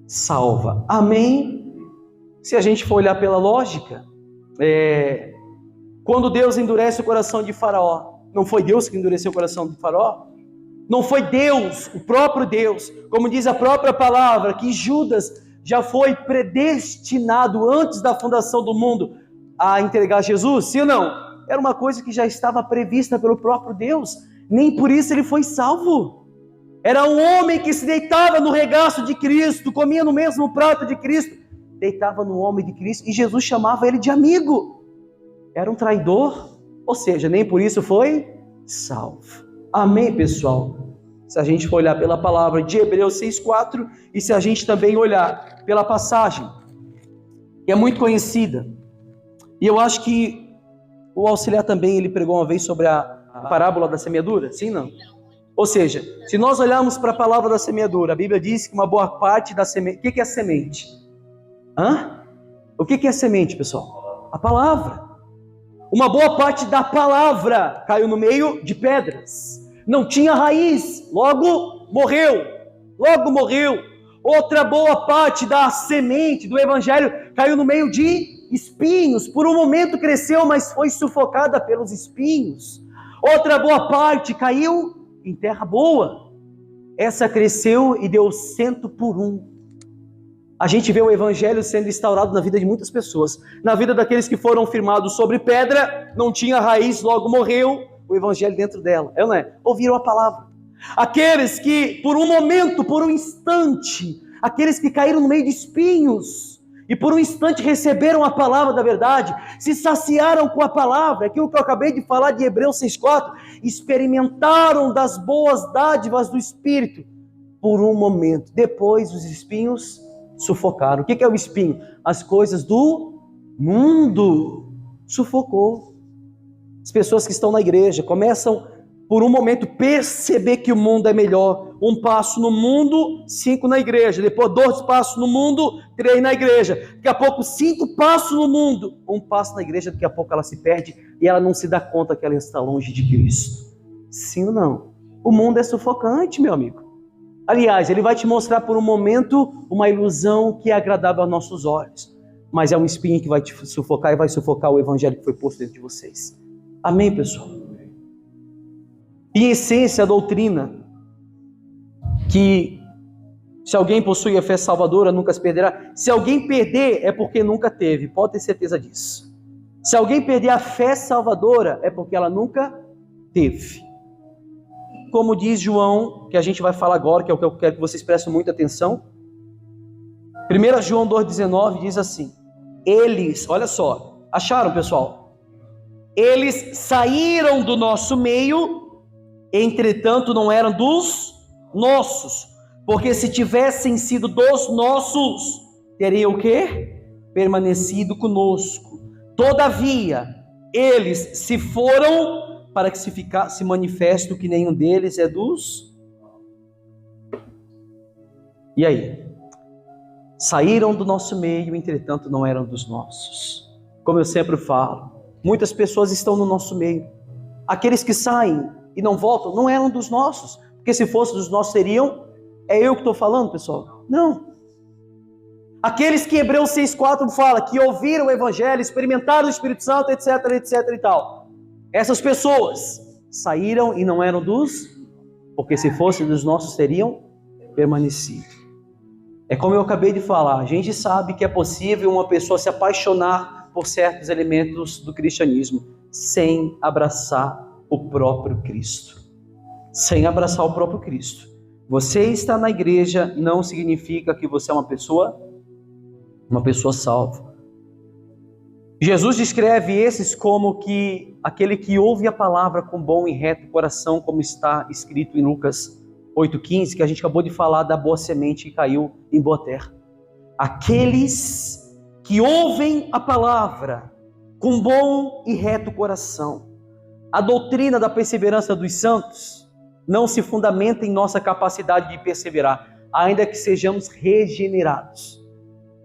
salva. Amém? Se a gente for olhar pela lógica, quando Deus endurece o coração de Faraó, não foi Deus que endureceu o coração de Faraó? Não foi Deus, o próprio Deus, como diz a própria palavra, que Judas já foi predestinado antes da fundação do mundo a entregar Jesus? Sim ou não? Era uma coisa que já estava prevista pelo próprio Deus, nem por isso ele foi salvo. Era um homem que se deitava no regaço de Cristo, comia no mesmo prato de Cristo, deitava no ombro de Cristo, e Jesus chamava ele de amigo. Era um traidor, ou seja, nem por isso foi salvo. Amém, pessoal? Se a gente for olhar pela palavra de Hebreus 6,4, e se a gente também olhar pela passagem, que é muito conhecida, e eu acho que o auxiliar também, ele pregou uma vez sobre a parábola da semeadura, sim, não? Ou seja, se nós olharmos para a palavra da semeadura, a Bíblia diz que uma boa parte da semente... O que é semente? O que é semente, pessoal? A palavra. Uma boa parte da palavra caiu no meio de pedras. Não tinha raiz, logo morreu. Outra boa parte da semente do evangelho caiu no meio de espinhos. Por um momento cresceu, mas foi sufocada pelos espinhos. Outra boa parte caiu em terra boa. Essa cresceu e deu 100 por 1. A gente vê o evangelho sendo instaurado na vida de muitas pessoas. Na vida daqueles que foram firmados sobre pedra, não tinha raiz, logo morreu o evangelho dentro dela. É ou não é? Ouviram a palavra. Aqueles que, por um momento, por um instante, aqueles que caíram no meio de espinhos, e por um instante receberam a palavra da verdade, se saciaram com a palavra, aquilo que eu acabei de falar de Hebreus 6,4, experimentaram das boas dádivas do Espírito, por um momento. Depois os espinhos sufocaram. O que é o espinho? As coisas do mundo. Sufocou. As pessoas que estão na igreja começam por um momento perceber que o mundo é melhor. 1 passo no mundo, 5 na igreja. Depois 2 passos no mundo, 3 na igreja. Daqui a pouco 5 passos no mundo, 1 passo na igreja. Daqui a pouco ela se perde e ela não se dá conta que ela está longe de Cristo. Sim ou não? O mundo é sufocante, meu amigo. Aliás, ele vai te mostrar por um momento uma ilusão que é agradável aos nossos olhos. Mas é um espinho que vai te sufocar e vai sufocar o evangelho que foi posto dentro de vocês. Amém, pessoal? Em essência, a doutrina que se alguém possui a fé salvadora, nunca se perderá. Se alguém perder, é porque nunca teve. Pode ter certeza disso. Se alguém perder a fé salvadora, é porque ela nunca teve. Como diz João, que a gente vai falar agora, que é o que eu quero que vocês prestem muita atenção. 1 João 2,19 diz assim: eles, olha só, acharam, pessoal? Eles saíram do nosso meio, entretanto não eram dos nossos, porque se tivessem sido dos nossos, teriam o quê? Permanecido conosco. Todavia, eles se foram para que se manifeste que nenhum deles é dos... E aí? Saíram do nosso meio, entretanto não eram dos nossos. Como eu sempre falo, muitas pessoas estão no nosso meio. Aqueles que saem e não voltam, não eram dos nossos. Porque se fossem dos nossos seriam... É eu que estou falando, pessoal? Não. Aqueles que Hebreus 6,4 fala, que ouviram o Evangelho, experimentaram o Espírito Santo, etc, etc e tal. Essas pessoas saíram e não eram dos... Porque se fossem dos nossos teriam permanecido. É como eu acabei de falar, a gente sabe que é possível uma pessoa se apaixonar por certos elementos do cristianismo sem abraçar o próprio Cristo. Sem abraçar o próprio Cristo. Você estar na igreja não significa que você é uma pessoa salva. Jesus descreve esses como que aquele que ouve a palavra com bom e reto coração, como está escrito em Lucas 8,15, que a gente acabou de falar da boa semente que caiu em boa terra. Aqueles que ouvem a palavra com bom e reto coração. A doutrina da perseverança dos santos não se fundamenta em nossa capacidade de perseverar, ainda que sejamos regenerados.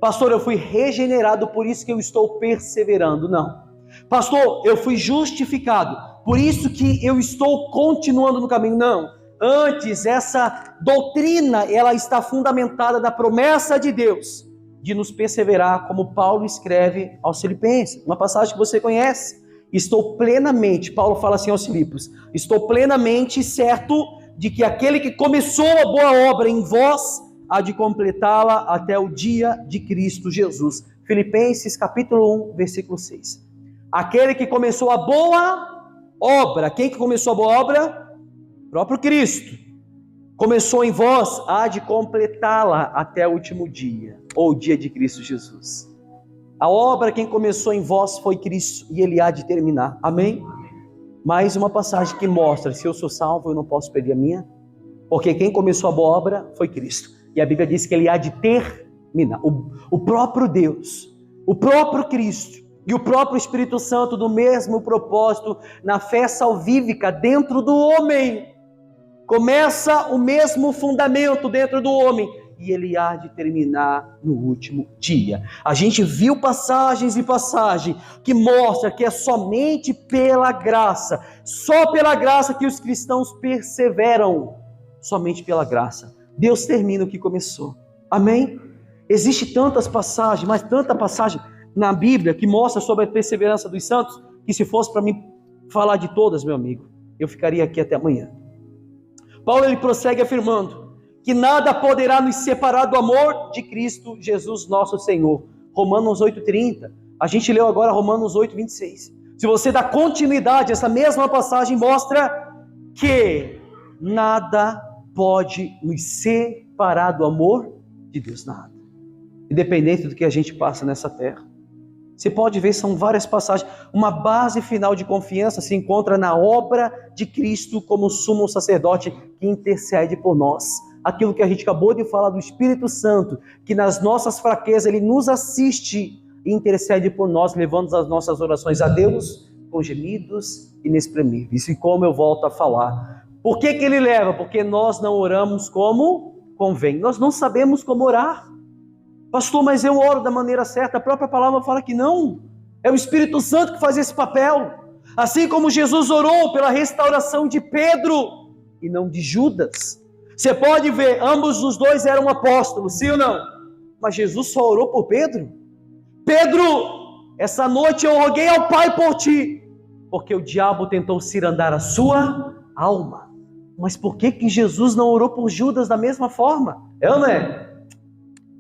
Pastor, eu fui regenerado, por isso que eu estou perseverando. Não. Pastor, eu fui justificado, por isso que eu estou continuando no caminho. Não. Antes, essa doutrina, ela está fundamentada na promessa de Deus, de nos perseverar, como Paulo escreve aos Filipenses, uma passagem que você conhece. Estou plenamente, Paulo fala assim aos Filipos, estou plenamente certo de que aquele que começou a boa obra em vós, há de completá-la até o dia de Cristo Jesus. Filipenses capítulo 1, versículo 6. Aquele que começou a boa obra, quem que começou a boa obra? O próprio Cristo. Começou em vós, há de completá-la até o último dia, ou o dia de Cristo Jesus. A obra, quem começou em vós foi Cristo, e Ele há de terminar. Amém? Mais uma passagem que mostra, se eu sou salvo, eu não posso perder a minha, porque quem começou a boa obra foi Cristo. E a Bíblia diz que Ele há de terminar. O próprio Deus, o próprio Cristo e o próprio Espírito Santo, do mesmo propósito, na fé salvífica dentro do homem. Começa o mesmo fundamento dentro do homem, e ele há de terminar no último dia. A gente viu passagens e passagens que mostra que é somente pela graça, só pela graça que os cristãos perseveram, somente pela graça. Deus termina o que começou. Amém? Existe tantas passagens, mas tanta passagem na Bíblia que mostra sobre a perseverança dos santos, que se fosse para mim falar de todas, meu amigo, eu ficaria aqui até amanhã. Paulo ele prossegue afirmando que nada poderá nos separar do amor de Cristo Jesus nosso Senhor. Romanos 8,30. A gente leu agora Romanos 8,26. Se você dá continuidade, essa mesma passagem mostra que nada pode nos separar do amor de Deus, nada. Independente do que a gente passa nessa terra. Você pode ver, são várias passagens. Uma base final de confiança se encontra na obra de Cristo como sumo sacerdote que intercede por nós. Aquilo que a gente acabou de falar do Espírito Santo, que nas nossas fraquezas ele nos assiste e intercede por nós, levando as nossas orações a Deus com gemidos inexprimíveis. E como eu volto a falar, por que ele leva? Porque nós não oramos como convém. Nós não sabemos como orar. Pastor, mas eu oro da maneira certa. A própria palavra fala que não. É o Espírito Santo que faz esse papel. Assim como Jesus orou pela restauração de Pedro e não de Judas. Você pode ver, ambos os dois eram apóstolos, sim ou não? Mas Jesus só orou por Pedro. Pedro, essa noite eu roguei ao Pai por ti, porque o diabo tentou cirandar a sua alma. Mas por que Jesus não orou por Judas da mesma forma? É ou não é?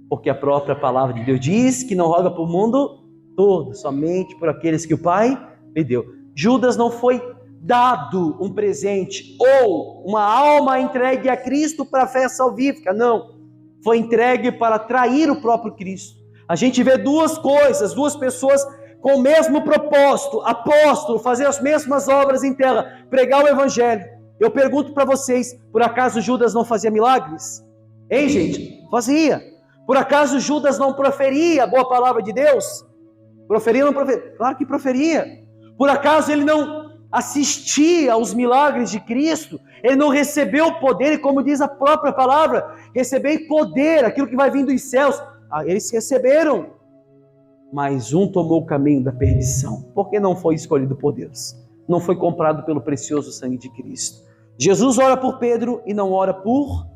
Porque a própria palavra de Deus diz que não roga por mundo todo, somente por aqueles que o Pai lhe deu. Judas não foi dado um presente ou uma alma entregue a Cristo para a fé salvífica, não. Foi entregue para trair o próprio Cristo. A gente vê duas coisas, duas pessoas com o mesmo propósito, apóstolo, fazer as mesmas obras em terra, pregar o Evangelho. Eu pergunto para vocês, por acaso Judas não fazia milagres? Hein, gente? Fazia. Por acaso Judas não proferia a boa palavra de Deus? Proferia ou não proferia? Claro que proferia. Por acaso ele não assistia aos milagres de Cristo? Ele não recebeu o poder, e como diz a própria palavra, receber poder, aquilo que vai vir dos céus. Eles receberam. Mas um tomou o caminho da perdição, porque não foi escolhido por Deus. Não foi comprado pelo precioso sangue de Cristo. Jesus ora por Pedro e não ora por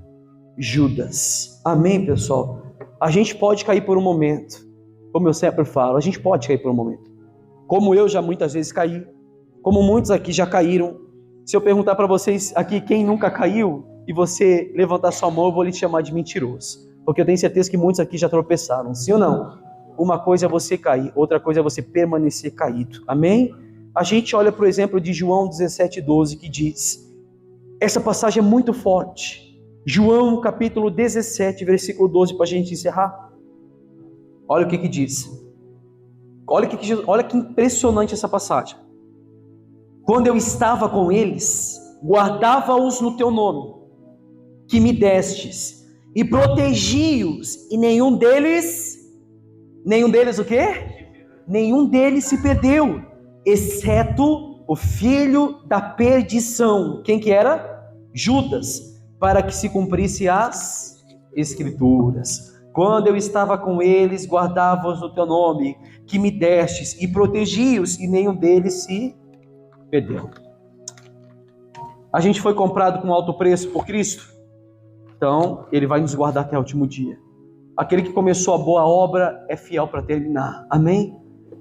Judas. Amém, pessoal? A gente pode cair por um momento. Como eu sempre falo, a gente pode cair por um momento. Como eu já muitas vezes caí. Como muitos aqui já caíram. Se eu perguntar para vocês aqui quem nunca caiu, e você levantar sua mão, eu vou lhe chamar de mentiroso. Porque eu tenho certeza que muitos aqui já tropeçaram. Sim ou não? Uma coisa é você cair, outra coisa é você permanecer caído. Amém? A gente olha, por exemplo, de João 17,12, que diz... Essa passagem é muito forte. João capítulo 17, versículo 12, para a gente encerrar. Olha o que diz. Olha que impressionante essa passagem. Quando eu estava com eles, guardava-os no teu nome, que me destes, e protegi-os, e nenhum deles o quê? Nenhum deles se perdeu, exceto o filho da perdição. Quem que era? Judas, para que se cumprisse as Escrituras. Quando eu estava com eles, guardava-os no teu nome, que me destes, e protegi-os, e nenhum deles se perdeu. A gente foi comprado com alto preço por Cristo, então Ele vai nos guardar até o último dia. Aquele que começou a boa obra é fiel para terminar. Amém?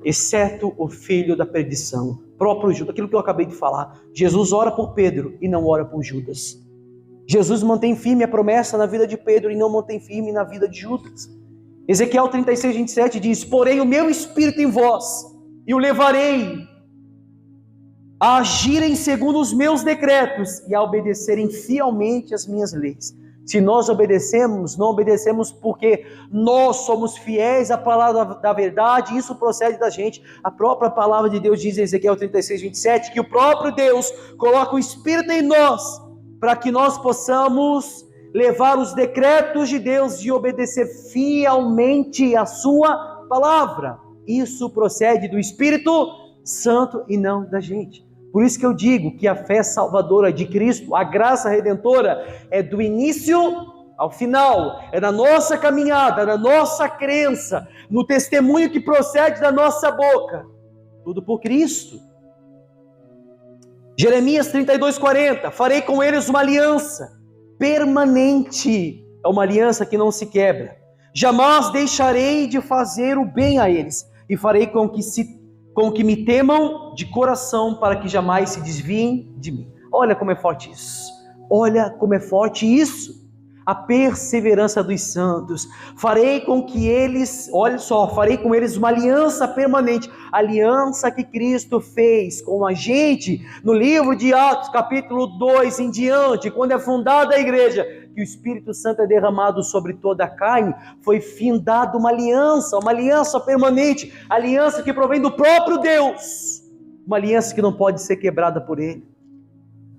Exceto o filho da perdição, próprio Judas, aquilo que eu acabei de falar. Jesus ora por Pedro e não ora por Judas. Jesus mantém firme a promessa na vida de Pedro e não mantém firme na vida de Judas. Ezequiel 36, 27 diz: porém o meu espírito em vós, e o levarei a agirem segundo os meus decretos e a obedecerem fielmente as minhas leis. Se nós obedecemos, não obedecemos porque nós somos fiéis à palavra da verdade, isso procede da gente. A própria palavra de Deus diz em Ezequiel 36, 27, que o próprio Deus coloca o Espírito em nós, para que nós possamos levar os decretos de Deus e obedecer fielmente a sua palavra. Isso procede do Espírito Santo e não da gente. Por isso que eu digo que a fé salvadora de Cristo, a graça redentora, é do início ao final, é da nossa caminhada, da nossa crença, no testemunho que procede da nossa boca, tudo por Cristo. Jeremias 32, 40, farei com eles uma aliança permanente, é uma aliança que não se quebra, Jamais deixarei de fazer o bem a eles, e farei com que me temam de coração, para que jamais se desviem de mim. Olha como é forte isso. Olha como é forte isso. A perseverança dos santos. Farei com que eles, olha só, farei com eles uma aliança permanente. Aliança que Cristo fez com a gente no livro de Atos, capítulo 2 em diante, quando é fundada a igreja, que o Espírito Santo é derramado sobre toda a carne, foi findada uma aliança permanente, aliança que provém do próprio Deus, uma aliança que não pode ser quebrada por Ele.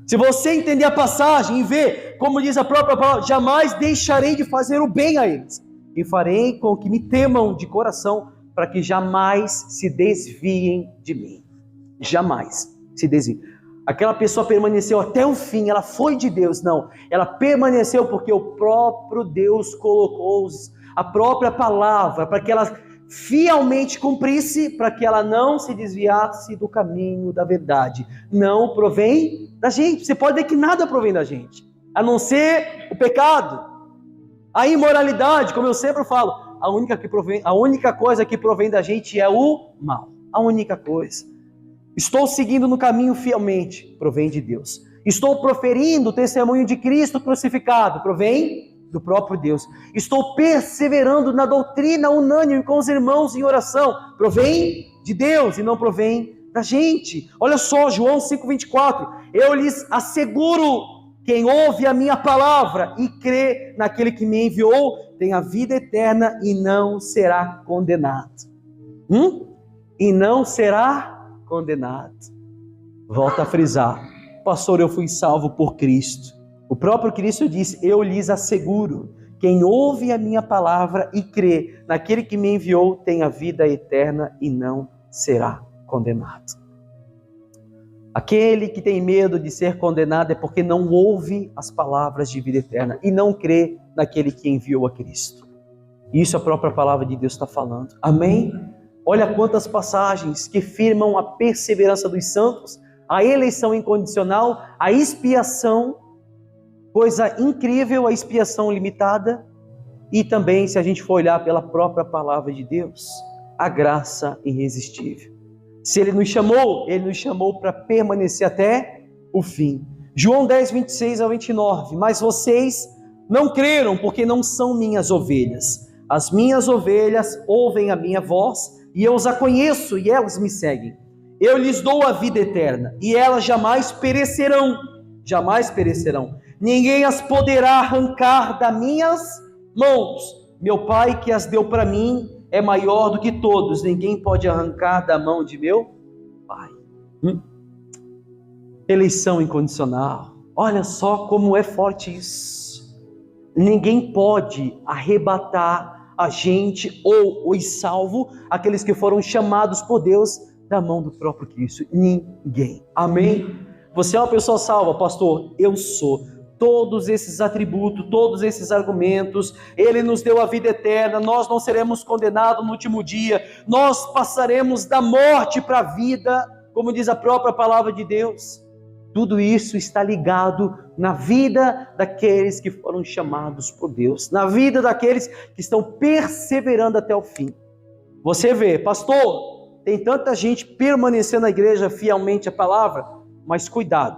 Se você entender a passagem e ver, como diz a própria palavra, jamais deixarei de fazer o bem a eles, e farei com que me temam de coração, para que jamais se desviem de mim. Jamais se desviem. Aquela pessoa permaneceu até o fim, ela foi de Deus, não. Ela permaneceu porque o próprio Deus colocou a própria palavra, para que ela fielmente cumprisse, para que ela não se desviasse do caminho da verdade. Não provém da gente. Você pode ver que nada provém da gente, a não ser o pecado, a imoralidade, como eu sempre falo. A única coisa que provém da gente é o mal. A única coisa. Estou seguindo no caminho fielmente, provém de Deus. Estou proferindo o testemunho de Cristo crucificado, provém do próprio Deus. Estou perseverando na doutrina unânime com os irmãos em oração, provém de Deus e não provém da gente. Olha só, João 5,24, eu lhes asseguro, quem ouve a minha palavra e crê naquele que me enviou, tem a vida eterna e não será condenado. E não será condenado. Volta a frisar, pastor, eu fui salvo por Cristo. O próprio Cristo disse, eu lhes asseguro, quem ouve a minha palavra e crê naquele que me enviou, tem a vida eterna e não será condenado. Aquele que tem medo de ser condenado é porque não ouve as palavras de vida eterna e não crê naquele que enviou a Cristo. Isso a própria palavra de Deus está falando. Amém? Olha quantas passagens que firmam a perseverança dos santos, a eleição incondicional, a expiação, coisa incrível, a expiação limitada, e também, se a gente for olhar pela própria palavra de Deus, a graça irresistível. Se Ele nos chamou para permanecer até o fim. João 10, 26 a 29, mas vocês não creram porque não são minhas ovelhas. As minhas ovelhas ouvem a minha voz, e eu os conheço e elas me seguem. Eu lhes dou a vida eterna, e elas jamais perecerão. Jamais perecerão. Ninguém as poderá arrancar das minhas mãos. Meu Pai que as deu para mim é maior do que todos. Ninguém pode arrancar da mão de meu Pai. Eleição incondicional. Olha só como é forte isso. Ninguém pode arrebatar a gente ou os salvos, aqueles que foram chamados por Deus, da mão do próprio Cristo. Ninguém. Amém? Você é uma pessoa salva, pastor? Eu sou. Todos esses atributos, todos esses argumentos, Ele nos deu a vida eterna, nós não seremos condenados no último dia, nós passaremos da morte para a vida, como diz a própria palavra de Deus. Tudo isso está ligado na vida daqueles que foram chamados por Deus, na vida daqueles que estão perseverando até o fim. Você vê, pastor, tem tanta gente permanecendo na igreja fielmente à palavra, mas cuidado.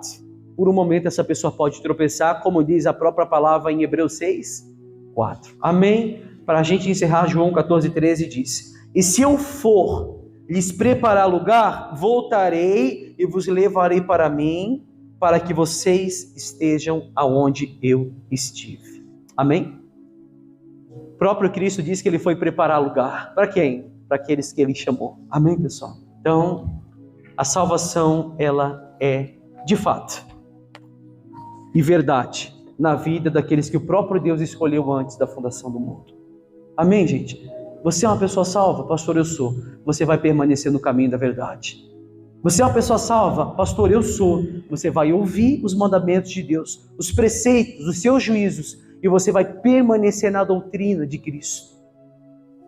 Por um momento essa pessoa pode tropeçar, como diz a própria palavra em Hebreus 6, 4. Amém? Para a gente encerrar, João 14, 13 diz, e se eu for lhes preparar lugar, voltarei e vos levarei para mim, para que vocês estejam aonde eu estive. Amém? O próprio Cristo disse que Ele foi preparar lugar. Para quem? Para aqueles que Ele chamou. Amém, pessoal? Então, a salvação, ela é de fato e verdade na vida daqueles que o próprio Deus escolheu antes da fundação do mundo. Amém, gente? Você é uma pessoa salva? Pastor, eu sou. Você vai permanecer no caminho da verdade. Você é uma pessoa salva? Pastor, eu sou. Você vai ouvir os mandamentos de Deus, os preceitos, os seus juízos, e você vai permanecer na doutrina de Cristo.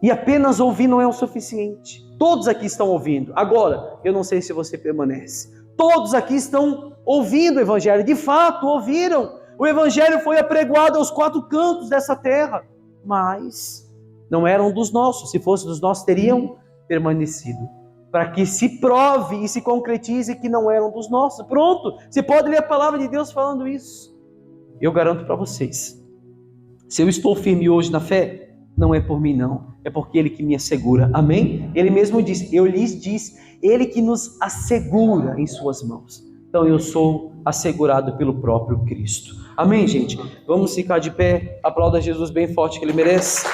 E apenas ouvir não é o suficiente. Todos aqui estão ouvindo. Agora, eu não sei se você permanece. Todos aqui estão ouvindo o Evangelho, de fato ouviram. O Evangelho foi apregoado aos quatro cantos dessa terra, mas não eram dos nossos. Se fosse dos nossos, teriam permanecido. Para que se prove e se concretize que não eram dos nossos. Pronto, você pode ler a palavra de Deus falando isso. Eu garanto para vocês, se eu estou firme hoje na fé, não é por mim não, é porque Ele que me assegura, amém? Ele mesmo disse, eu lhes disse, Ele que nos assegura em suas mãos. Então eu sou assegurado pelo próprio Cristo. Amém, gente? Vamos ficar de pé, aplauda Jesus bem forte que Ele merece.